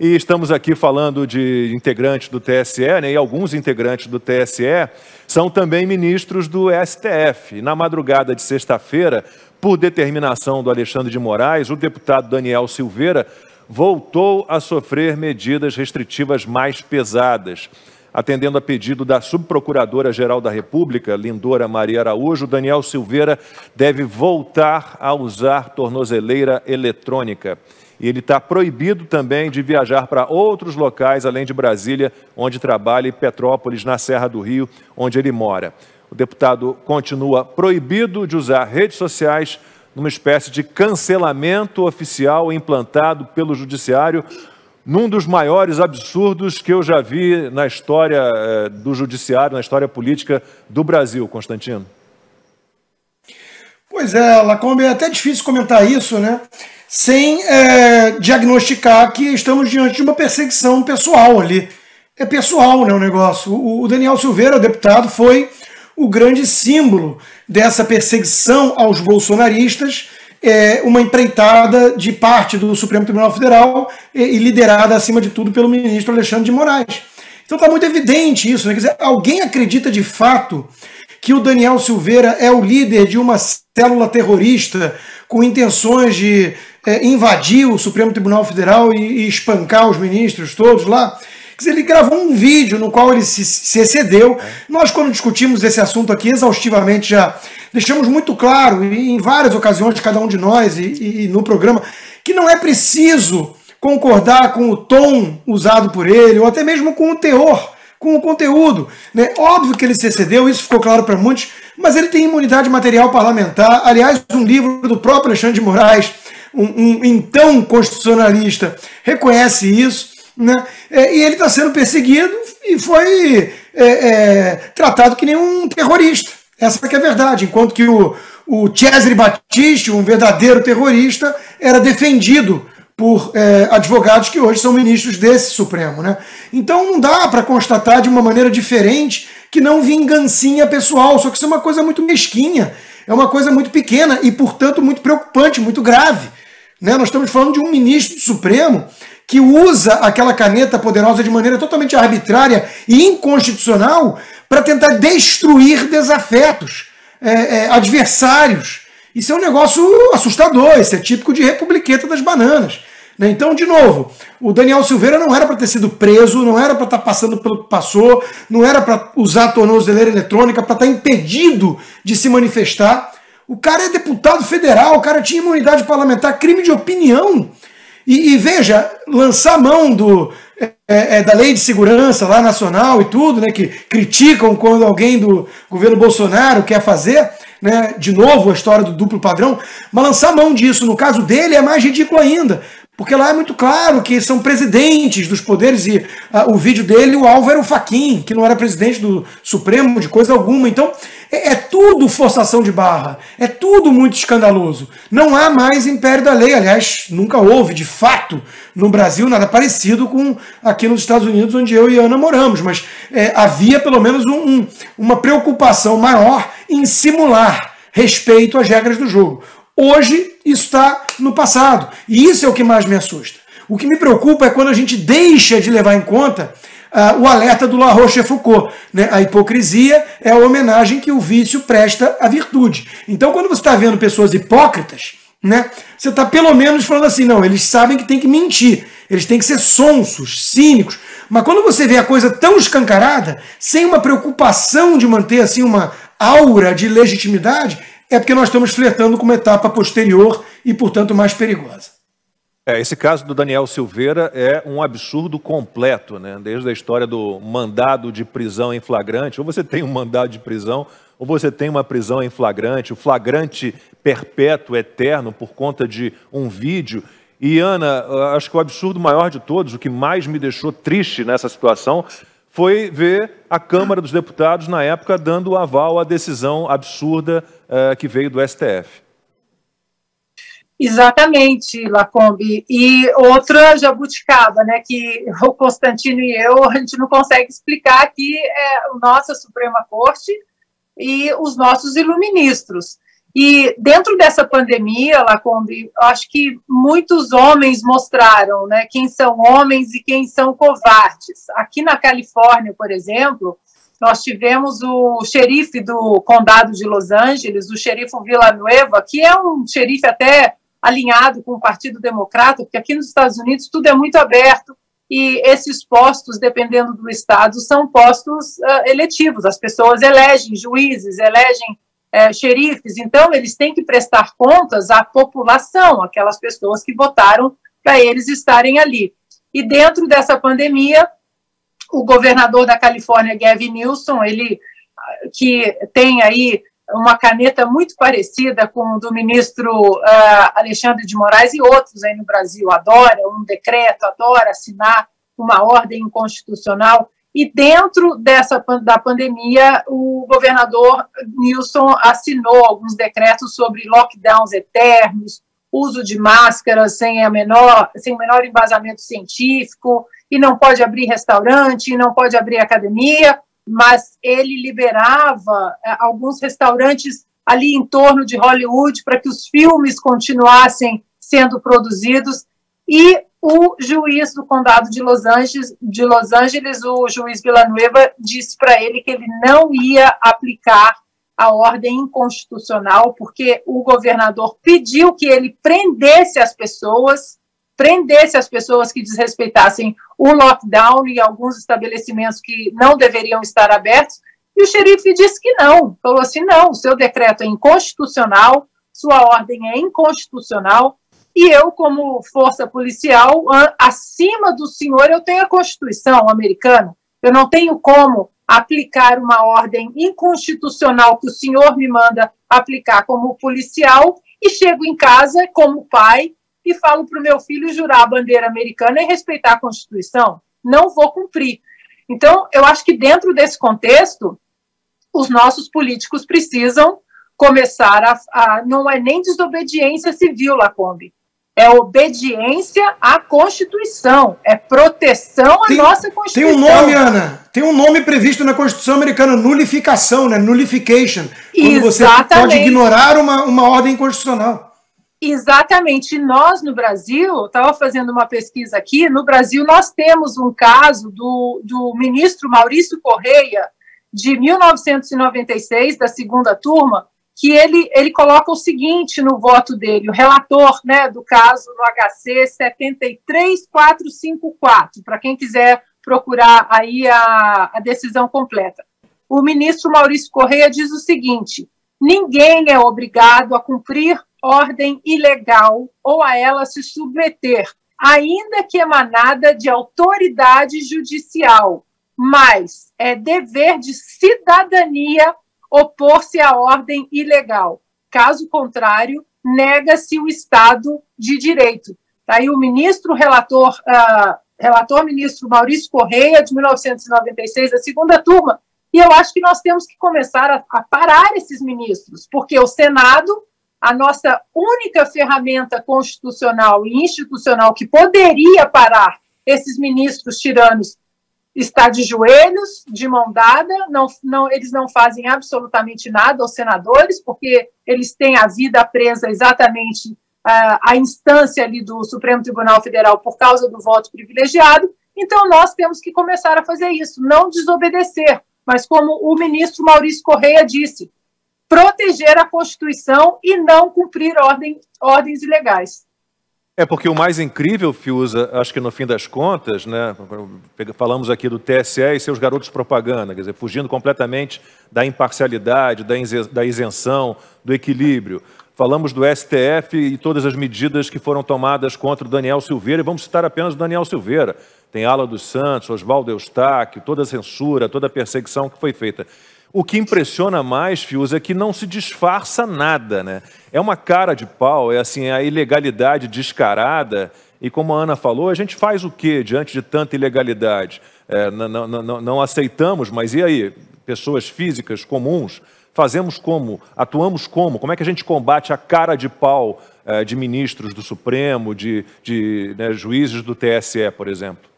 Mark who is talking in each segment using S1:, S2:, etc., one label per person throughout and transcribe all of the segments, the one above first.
S1: E estamos aqui falando de integrantes do TSE, né? E alguns integrantes do TSE são também ministros do STF. Na madrugada de sexta-feira, por determinação do Alexandre de Moraes, o deputado Daniel Silveira voltou a sofrer medidas restritivas mais pesadas. Atendendo a pedido da subprocuradora-geral da República, Lindora Maria Araújo, Daniel Silveira deve voltar a usar tornozeleira eletrônica. E ele está proibido também de viajar para outros locais, além de Brasília, onde trabalha, e Petrópolis, na Serra do Rio, onde ele mora. O deputado continua proibido de usar redes sociais, numa espécie de cancelamento oficial implantado pelo Judiciário, num dos maiores absurdos que eu já vi na história do Judiciário, na história política do Brasil, Constantino.
S2: Pois é, Lacombe, é até difícil comentar isso, né? Sem diagnosticar que estamos diante de uma perseguição pessoal ali. É pessoal, né, o negócio. O Daniel Silveira, o deputado, foi o grande símbolo dessa perseguição aos bolsonaristas, uma empreitada de parte do Supremo Tribunal Federal e liderada, acima de tudo, pelo ministro Alexandre de Moraes. Então está muito evidente isso, né? Quer dizer, alguém acredita de fato que o Daniel Silveira é o líder de uma célula terrorista com intenções de invadir o Supremo Tribunal Federal e espancar os ministros todos lá? Quer dizer, ele gravou um vídeo no qual ele se excedeu. Nós, quando discutimos esse assunto aqui exaustivamente, já deixamos muito claro, em várias ocasiões, cada um de nós e no programa, que não é preciso concordar com o tom usado por ele, ou até mesmo com o teor, com o conteúdo, né? Óbvio que ele se excedeu, isso ficou claro para muitos, mas ele tem imunidade material parlamentar. Aliás, um livro do próprio Alexandre de Moraes, um então constitucionalista, reconhece isso, né? E ele está sendo perseguido e foi tratado que nem um terrorista. Essa que é a verdade. Enquanto que o Cesare Battisti, um verdadeiro terrorista, era defendido por advogados que hoje são ministros desse Supremo, né? Então não dá para constatar de uma maneira diferente que não vingancinha pessoal, só que isso é uma coisa muito mesquinha, é uma coisa muito pequena e, portanto, muito preocupante, muito grave, né? Nós estamos falando de um ministro do Supremo que usa aquela caneta poderosa de maneira totalmente arbitrária e inconstitucional para tentar destruir desafetos, adversários. Isso é um negócio assustador, isso é típico de republiqueta das bananas, né? Então, de novo, o Daniel Silveira não era para ter sido preso, não era para estar passando pelo que passou, não era para usar a tornozeleira eletrônica, para estar impedido de se manifestar. O cara é deputado federal, o cara tinha imunidade parlamentar, crime de opinião. E veja, lançar mão da lei de segurança lá nacional e tudo, né, que criticam quando alguém do governo Bolsonaro quer fazer, né, de novo a história do duplo padrão, mas lançar mão disso, no caso dele, é mais ridículo ainda, porque lá é muito claro que são presidentes dos poderes e o vídeo dele, o alvo era o Fachin, que não era presidente do Supremo de coisa alguma. Então é tudo forçação de barra, é tudo muito escandaloso. Não há mais império da lei, aliás, nunca houve, de fato, no Brasil, nada parecido com aqui nos Estados Unidos, onde eu e Ana moramos, mas havia pelo menos uma preocupação maior em simular respeito às regras do jogo. Hoje, isso está no passado. E isso é o que mais me assusta. O que me preocupa é quando a gente deixa de levar em conta o alerta do La Rochefoucauld, né? A hipocrisia é a homenagem que o vício presta à virtude. Então, quando você está vendo pessoas hipócritas, né, você está pelo menos falando assim, não, eles sabem que tem que mentir, eles têm que ser sonsos, cínicos. Mas quando você vê a coisa tão escancarada, sem uma preocupação de manter assim uma aura de legitimidade, é porque nós estamos flertando com uma etapa posterior e, portanto, mais perigosa.
S1: Esse caso do Daniel Silveira é um absurdo completo, né? Desde a história do mandado de prisão em flagrante, ou você tem um mandado de prisão, ou você tem uma prisão em flagrante, o flagrante perpétuo, eterno, por conta de um vídeo. E, Ana, acho que o absurdo maior de todos, o que mais me deixou triste nessa situação, foi ver a Câmara dos Deputados, na época, dando o aval à decisão absurda que veio do STF.
S3: Exatamente, Lacombe. E outra jabuticaba, né, que o Constantino e eu, a gente não consegue explicar, que é a nossa Suprema Corte e os nossos iluministros. E dentro dessa pandemia, Lacombe, eu acho que muitos homens mostraram, né, quem são homens e quem são covardes. Aqui na Califórnia, por exemplo, nós tivemos o xerife do condado de Los Angeles, o xerife Villanueva, que é um xerife até alinhado com o Partido Democrata, porque aqui nos Estados Unidos tudo é muito aberto, e esses postos, dependendo do estado, são postos eletivos. As pessoas elegem juízes, elegem xerifes, então eles têm que prestar contas à população, aquelas pessoas que votaram para eles estarem ali. E dentro dessa pandemia, o governador da Califórnia, Gavin Newsom, ele que tem aí uma caneta muito parecida com o do ministro Alexandre de Moraes e outros aí no Brasil, adora um decreto, adora assinar uma ordem inconstitucional. E dentro da pandemia, o governador Newsom assinou alguns decretos sobre lockdowns eternos, uso de máscaras sem menor embasamento científico, e não pode abrir restaurante, não pode abrir academia, mas ele liberava alguns restaurantes ali em torno de Hollywood para que os filmes continuassem sendo produzidos. E o juiz do condado de Los Angeles, o juiz Villanueva, disse para ele que ele não ia aplicar a ordem inconstitucional, porque o governador pediu que ele prendesse as pessoas que desrespeitassem o lockdown e alguns estabelecimentos que não deveriam estar abertos, e o xerife disse que não, falou assim, não, o seu decreto é inconstitucional, sua ordem é inconstitucional, e eu, como força policial, acima do senhor, eu tenho a Constituição americana, eu não tenho como aplicar uma ordem inconstitucional que o senhor me manda aplicar como policial, e chego em casa como pai, e falo para o meu filho jurar a bandeira americana e respeitar a Constituição. Não vou cumprir. Então, eu acho que dentro desse contexto, os nossos políticos precisam começar não é nem desobediência civil, Lacombe, é obediência à Constituição, é proteção à nossa Constituição.
S2: Tem um nome, Ana, tem um nome previsto na Constituição americana, nulificação, né? Nullification, quando você pode ignorar uma ordem constitucional.
S3: Exatamente. Nós, no Brasil, estava fazendo uma pesquisa aqui, no Brasil nós temos um caso do ministro Maurício Correia, de 1996, da segunda turma, que ele coloca o seguinte no voto dele, o relator, né, do caso no HC 73454, para quem quiser procurar aí a decisão completa. O ministro Maurício Correia diz o seguinte: ninguém é obrigado a cumprir ordem ilegal ou a ela se submeter, ainda que emanada de autoridade judicial, mas é dever de cidadania opor-se à ordem ilegal. Caso contrário, nega-se o Estado de Direito. Tá aí o relator ministro Maurício Correia, de 1996, da segunda turma, e eu acho que nós temos que começar a parar esses ministros, porque o Senado, a nossa única ferramenta constitucional e institucional que poderia parar esses ministros tiranos, está de joelhos, de mão dada, eles não fazem absolutamente nada aos senadores, porque eles têm a vida presa exatamente à instância ali do Supremo Tribunal Federal por causa do voto privilegiado. Então nós temos que começar a fazer isso, não desobedecer, mas como o ministro Maurício Correia disse, proteger a Constituição e não cumprir ordens ilegais.
S1: É porque o mais incrível, Fiuza, acho que no fim das contas, né, falamos aqui do TSE e seus garotos propaganda, quer dizer, fugindo completamente da imparcialidade, da isenção, do equilíbrio. Falamos do STF e todas as medidas que foram tomadas contra o Daniel Silveira, e vamos citar apenas o Daniel Silveira. Tem Ala dos Santos, Oswaldo Eustáquio, toda a censura, toda a perseguição que foi feita. O que impressiona mais, Fiuza, é que não se disfarça nada, né? É uma cara de pau, é assim, a ilegalidade descarada, e como a Ana falou, a gente faz o quê diante de tanta ilegalidade? Não aceitamos, mas e aí? Pessoas físicas comuns, fazemos como? Atuamos como? Como é que a gente combate a cara de pau de ministros do Supremo, de juízes do TSE, por exemplo?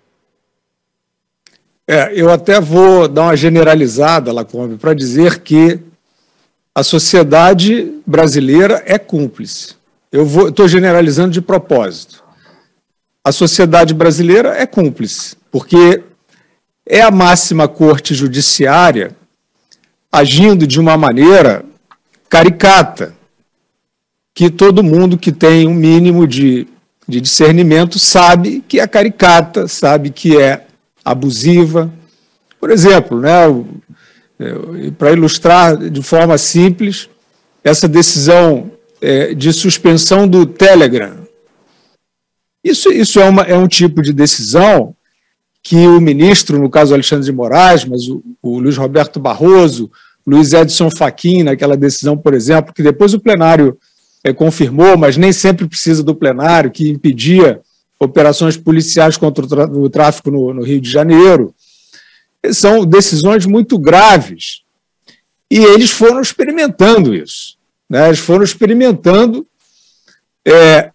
S4: Eu até vou dar uma generalizada, Lacombe, para dizer que a sociedade brasileira é cúmplice. Eu estou generalizando de propósito. A sociedade brasileira é cúmplice, porque é a máxima corte judiciária agindo de uma maneira caricata, que todo mundo que tem um mínimo de discernimento sabe que é caricata, sabe que é abusiva. Por exemplo, né, para ilustrar de forma simples, essa decisão de suspensão do Telegram. Isso é um tipo de decisão que o ministro, no caso Alexandre de Moraes, mas o Luiz Roberto Barroso, Luiz Edson Fachin, naquela decisão, por exemplo, que depois o plenário confirmou, mas nem sempre precisa do plenário, que impedia operações policiais contra o tráfico no Rio de Janeiro. São decisões muito graves. E eles foram experimentando isso. Né? Eles foram experimentando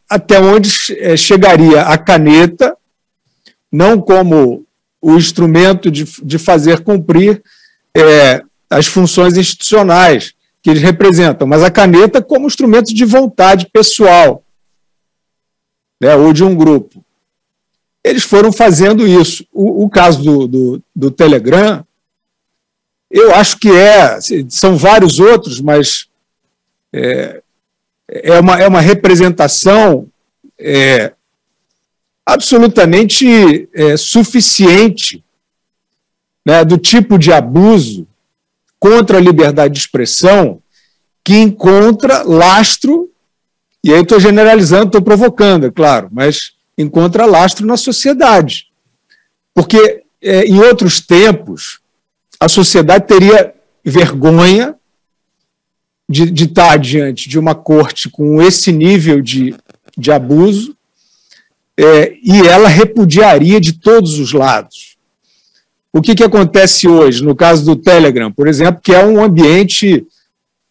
S4: até onde chegaria a caneta, não como o instrumento de fazer cumprir as funções institucionais que eles representam, mas a caneta como instrumento de vontade pessoal, né, ou de um grupo. Eles foram fazendo isso. O caso do Telegram, eu acho que são vários outros, mas é uma representação absolutamente suficiente, né, do tipo de abuso contra a liberdade de expressão que encontra lastro, e aí estou generalizando, estou provocando, é claro, mas encontra lastro na sociedade. Porque em outros tempos a sociedade teria vergonha de estar diante de uma corte com esse nível de abuso, e ela repudiaria de todos os lados. O que acontece hoje, no caso do Telegram, por exemplo, que é um ambiente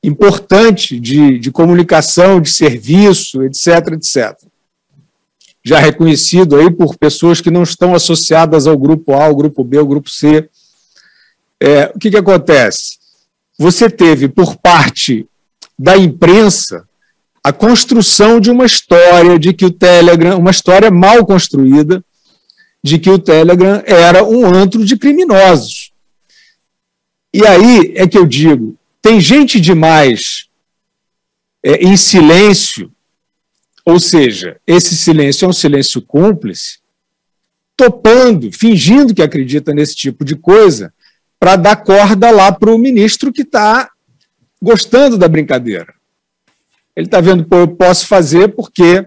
S4: importante de comunicação, de serviço, etc., etc. Já reconhecido aí por pessoas que não estão associadas ao grupo A, ao grupo B, ao grupo C. O que acontece? Você teve, por parte da imprensa, a construção de uma história de que o Telegram, uma história mal construída, de que o Telegram era um antro de criminosos. E aí é que eu digo, tem gente demais em silêncio, ou seja, esse silêncio é um silêncio cúmplice, topando, fingindo que acredita nesse tipo de coisa, para dar corda lá para o ministro que está gostando da brincadeira. Ele está vendo, pô, eu posso fazer porque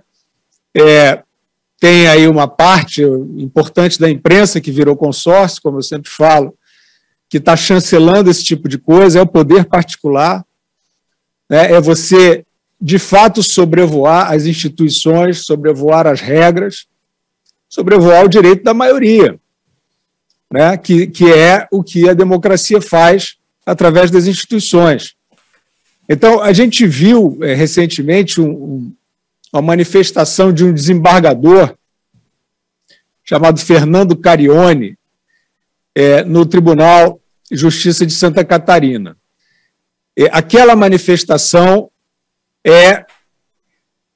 S4: tem aí uma parte importante da imprensa que virou consórcio, como eu sempre falo, que está chancelando esse tipo de coisa, é o poder particular, né? É você, de fato, sobrevoar as instituições, sobrevoar as regras, sobrevoar o direito da maioria, né? Que é o que a democracia faz através das instituições. Então, a gente viu recentemente uma manifestação de um desembargador chamado Fernando Carione no Tribunal de Justiça de Santa Catarina. Aquela manifestação é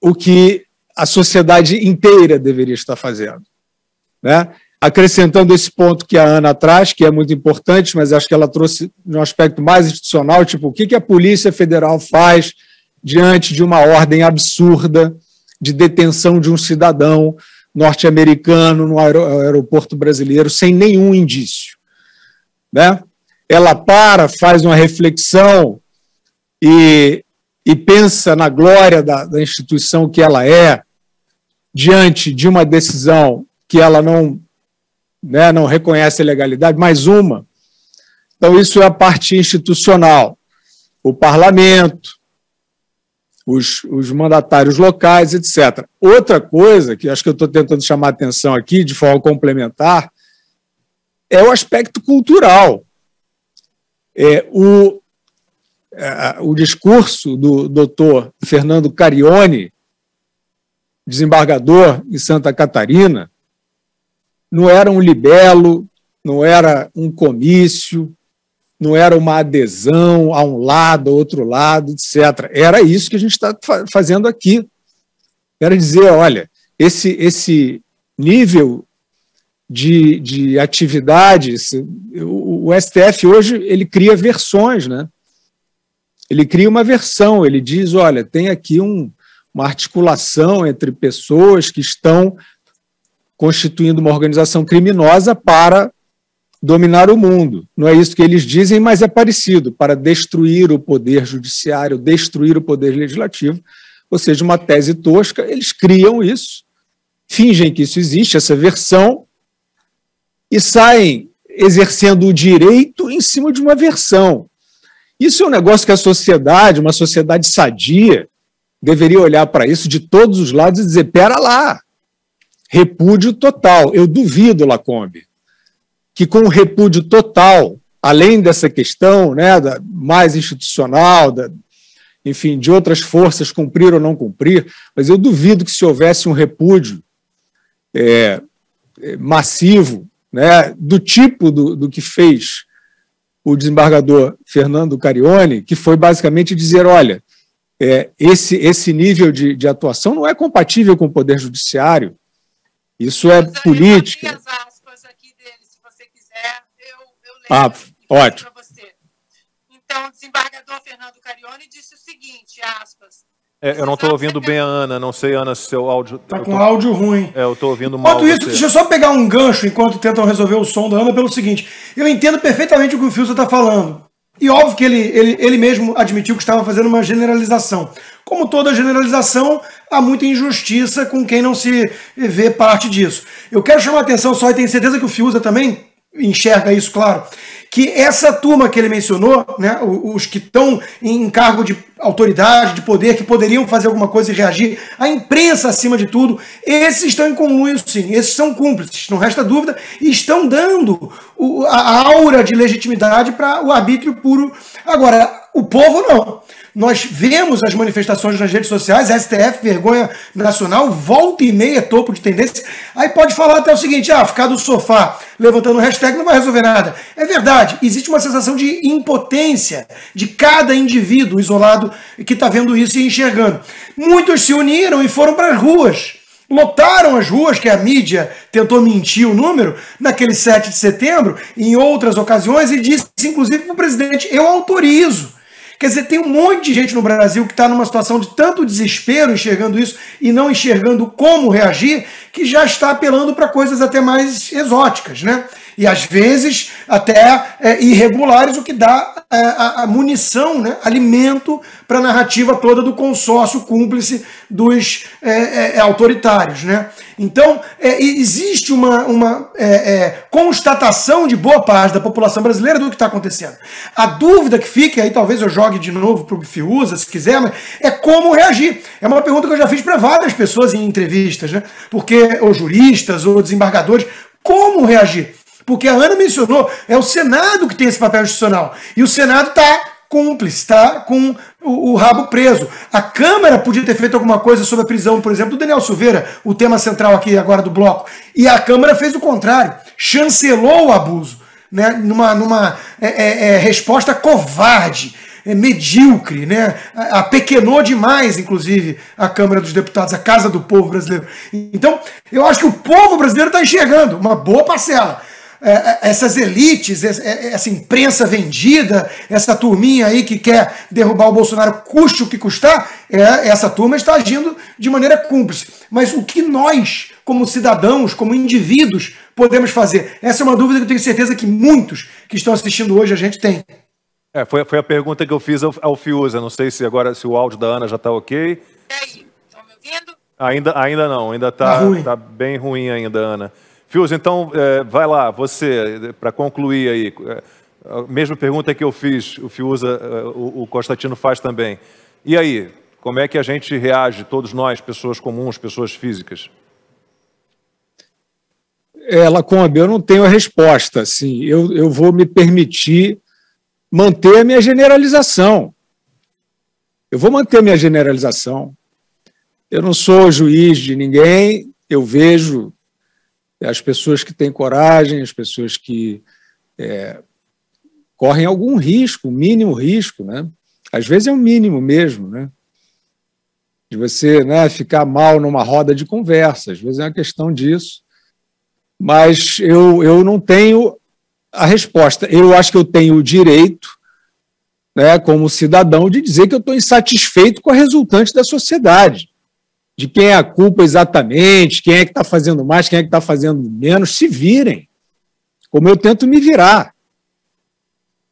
S4: o que a sociedade inteira deveria estar fazendo, né? Acrescentando esse ponto que a Ana traz, que é muito importante, mas acho que ela trouxe um aspecto mais institucional, tipo, o que a Polícia Federal faz diante de uma ordem absurda de detenção de um cidadão norte-americano no aeroporto brasileiro sem nenhum indício, né? Ela faz uma reflexão e pensa na glória da instituição que ela é, diante de uma decisão que ela não reconhece a legalidade, mais uma. Então, isso é a parte institucional. O parlamento, os mandatários locais, etc. Outra coisa, que acho que eu estou tentando chamar a atenção aqui, de forma complementar, é o aspecto cultural. O discurso do doutor Fernando Carione, desembargador em Santa Catarina, não era um libelo, não era um comício, não era uma adesão a um lado, a outro lado, etc. Era isso que a gente está fazendo aqui. Era dizer, olha, esse nível de atividade, o STF hoje ele cria versões, né? Ele cria uma versão, ele diz, olha, tem aqui uma articulação entre pessoas que estão constituindo uma organização criminosa para dominar o mundo. Não é isso que eles dizem, mas é parecido, para destruir o poder judiciário, destruir o poder legislativo, ou seja, uma tese tosca, eles criam isso, fingem que isso existe, essa versão, e saem exercendo o direito em cima de uma versão. Isso é um negócio que a sociedade, uma sociedade sadia, deveria olhar para isso de todos os lados e dizer, pera lá, repúdio total. Eu duvido, Lacombe, que com o repúdio total, além dessa questão, né, mais institucional, enfim, de outras forças cumprir ou não cumprir, mas eu duvido que se houvesse um repúdio massivo, né, do tipo do que fez o desembargador Fernando Carione, que foi basicamente dizer, olha, esse nível de atuação não é compatível com o Poder Judiciário, isso é política.
S3: Eu as aspas aqui dele, se você quiser, eu leio.
S4: Ótimo.
S3: Você. Então, o desembargador Fernando Carione disse o seguinte, aspas,
S1: eu não estou ouvindo bem a Ana, não sei, Ana, se seu áudio...
S2: Está com áudio ruim.
S1: Eu estou ouvindo mal.
S2: Enquanto isso, deixa eu só pegar um gancho enquanto tentam resolver o som da Ana pelo seguinte, eu entendo perfeitamente o que o Fiuza está falando. E óbvio que ele mesmo admitiu que estava fazendo uma generalização. Como toda generalização, há muita injustiça com quem não se vê parte disso. Eu quero chamar a atenção só, e tenho certeza que o Fiuza também enxerga isso, claro, que essa turma que ele mencionou, né, os que estão em cargo de autoridade, de poder, que poderiam fazer alguma coisa e reagir, a imprensa acima de tudo, esses estão em conluio, sim, esses são cúmplices, não resta dúvida, e estão dando a aura de legitimidade para o arbítrio puro. Agora, o povo não. Nós vemos as manifestações nas redes sociais, STF, vergonha nacional, volta e meia, topo de tendência. Aí pode falar até o seguinte, ficar do sofá levantando hashtag não vai resolver nada. É verdade, existe uma sensação de impotência de cada indivíduo isolado que está vendo isso e enxergando. Muitos se uniram e foram para as ruas. Lotaram as ruas, que a mídia tentou mentir o número, naquele 7 de setembro, em outras ocasiões, e disse, inclusive, para o presidente, eu autorizo. Quer dizer, tem um monte de gente no Brasil que está numa situação de tanto desespero enxergando isso e não enxergando como reagir, que já está apelando para coisas até mais exóticas, né? E às vezes até irregulares, o que dá a munição, né? Alimento para a narrativa toda do consórcio cúmplice dos autoritários, né? Então, existe uma constatação de boa parte da população brasileira do que está acontecendo. A dúvida que fica, e aí talvez eu jogue de novo para o Fiuza, se quiser, mas é como reagir. É uma pergunta que eu já fiz para várias pessoas em entrevistas, né? Porque, ou juristas, ou desembargadores, como reagir? Porque a Ana mencionou, é o Senado que tem esse papel institucional. E o Senado está cúmplice, está com o rabo preso. A Câmara podia ter feito alguma coisa sobre a prisão, por exemplo, do Daniel Silveira, o tema central aqui agora do bloco. E a Câmara fez o contrário, chancelou o abuso, né, numa resposta covarde, medíocre, né, apequenou demais, inclusive, a Câmara dos Deputados, a Casa do Povo brasileiro. Então, eu acho que o povo brasileiro está enxergando uma boa parcela. Essas elites, essa imprensa vendida, essa turminha aí que quer derrubar o Bolsonaro, custe o que custar, essa turma está agindo de maneira cúmplice. Mas o que nós, como cidadãos, como indivíduos, podemos fazer? Essa é uma dúvida que eu tenho certeza que muitos que estão assistindo hoje a gente tem.
S1: Foi a pergunta que eu fiz ao Fiuza. Não sei se agora se o áudio da Ana já está ok.
S3: E aí, estão me ouvindo?
S1: Ainda não, ainda está bem ruim ainda, Ana. Fiuza, então, vai lá, você, para concluir aí, a mesma pergunta que eu fiz, o Fiuza, o Constantino faz também. E aí, como é que a gente reage, todos nós, pessoas comuns, pessoas físicas?
S4: Lacombe, eu não tenho a resposta, assim, eu vou me permitir manter a minha generalização. Eu vou manter a minha generalização. Eu não sou juiz de ninguém, eu vejo as pessoas que têm coragem, as pessoas que correm algum risco, mínimo risco, né? Às vezes é um mínimo mesmo, né? De você, né, ficar mal numa roda de conversa, às vezes é uma questão disso. Mas eu não tenho a resposta. Eu acho que eu tenho o direito, né, como cidadão, de dizer que eu estou insatisfeito com a resultante da sociedade. De quem é a culpa exatamente, quem é que está fazendo mais, quem é que está fazendo menos, se virem. Como eu tento me virar.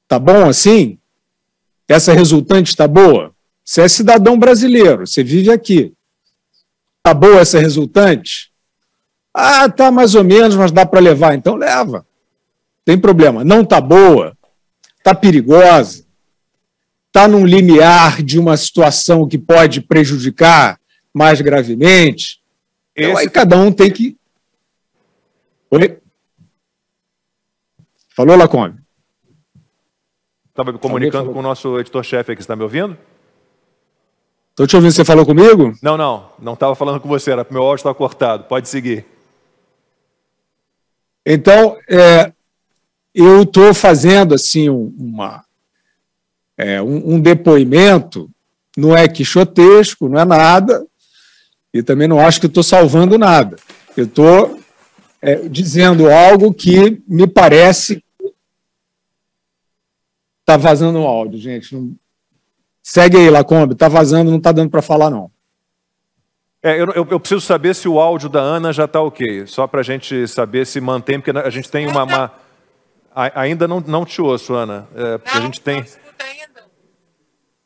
S4: Tá bom assim? Essa resultante está boa? Você é cidadão brasileiro, você vive aqui. Está boa essa resultante? Ah, tá mais ou menos, mas dá para levar. Então leva. Tem problema. Não está boa, está perigosa, está num limiar de uma situação que pode prejudicar mais gravemente. Então, aí cada um tem que... Oi? Falou, Lacombe?
S1: Estava me comunicando com o nosso editor-chefe aqui. Você está me ouvindo?
S4: Estou te ouvindo. Você falou comigo?
S1: Não estava falando com você. Meu áudio estava cortado. Pode seguir.
S4: Então, eu estou fazendo assim um depoimento, não é quixotesco, não é nada, e também não acho que estou salvando nada. Eu estou dizendo algo que me parece... Está vazando o áudio, gente. Não... Segue aí, Lacombe. Está vazando, não está dando para falar, não.
S1: Eu preciso saber se o áudio da Ana já está ok, só para a gente saber se mantém, porque a gente tem ainda não te ouço, Ana, porque a gente tem...